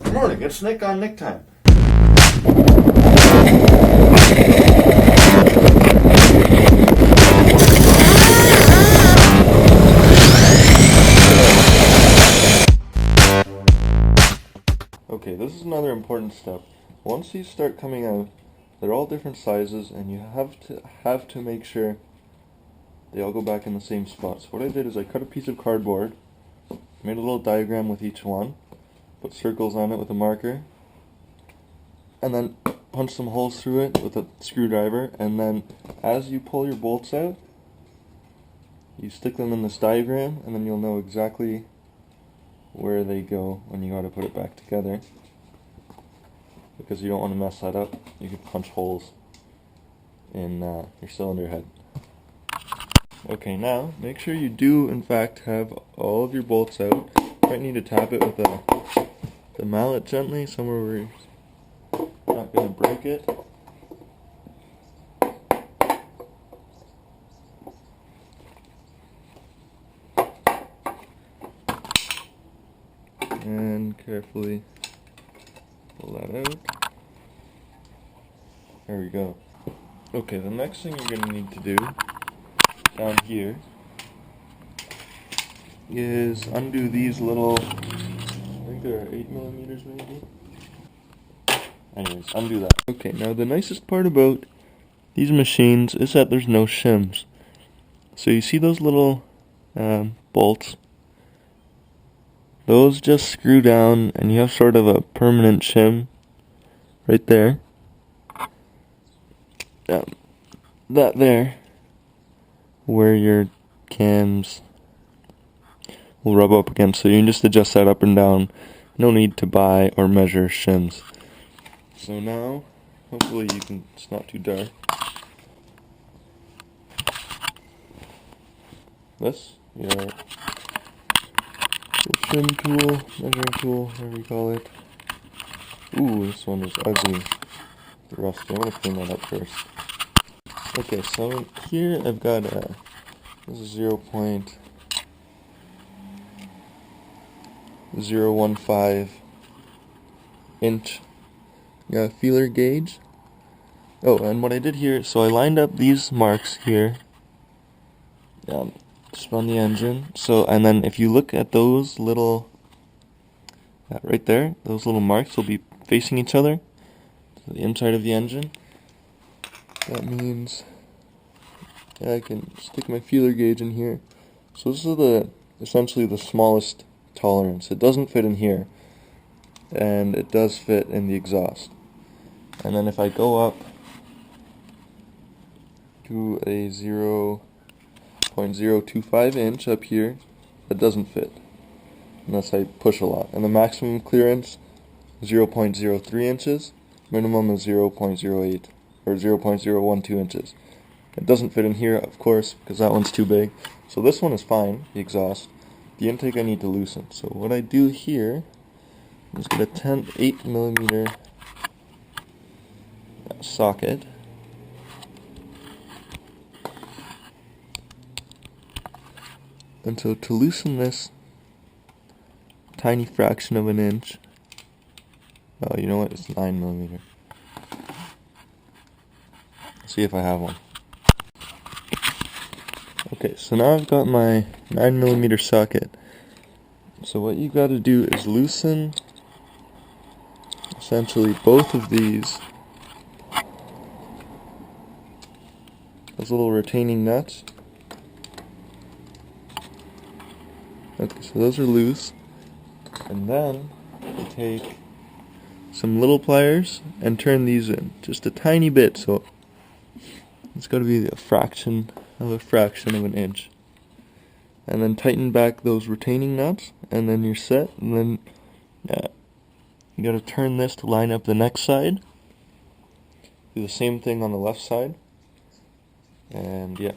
Good morning, it's Nick on Nick Time. Okay, this is another important step. Once these start coming out, they're all different sizes, and you have to make sure they all go back in the same spot. So what I did is I cut a piece of cardboard, made a little diagram with each one, put circles on it with a marker, and then punch some holes through it with a screwdriver, and then as you pull your bolts out, you stick them in this diagram, and then you'll know exactly where they go when you gotta put it back together. Because you don't want to mess that up, you can punch holes in your cylinder head. Okay, now make sure you do in fact have all of your bolts out. You might need to tap it with the mallet gently, somewhere where you're not going to break it. And carefully pull that out. There we go. Okay, the next thing you're going to need to do down here is undo these little, I think they're 8mm maybe. Anyways, undo that. Okay, now the nicest part about these machines is that there's no shims. So you see those little bolts? Those just screw down and you have sort of a permanent shim right there. That there, where your cams will rub up against, so you can just adjust that up and down. No need to buy or measure shims. So now, hopefully it's not too dark. This, your shim tool, measuring tool, whatever you call it. Ooh, this one is ugly, rusty. I'm going to clean that up first. Okay, so here I've got this is 0.015 inch feeler gauge. Oh, and what I did here, so I lined up these marks here, just on the engine. So, and then if you look at those little, right there, those little marks will be facing each other to the inside of the engine. That means I can stick my feeler gauge in here. So this is essentially the smallest tolerance. It doesn't fit in here, and it does fit in the exhaust. And then if I go up to a 0.025 inch up here, that doesn't fit unless I push a lot. And the maximum clearance 0.03 inches, minimum is 0.08 or 0.012 inches. It doesn't fit in here, of course, because that one's too big. So this one is fine, the exhaust. The intake I need to loosen. So what I do here is get a 8mm socket. And so to loosen this tiny fraction of an inch, oh, you know what, it's 9mm. See if I have one. Okay, so now I've got my 9mm socket. So what you got to do is loosen essentially both of those little retaining nuts. Okay, so those are loose. And then you take some little pliers and turn these in just a tiny bit, so it's got to be a fraction of an inch. And then tighten back those retaining nuts, and then you're set. And then you got to turn this to line up the next side. Do the same thing on the left side. And yeah.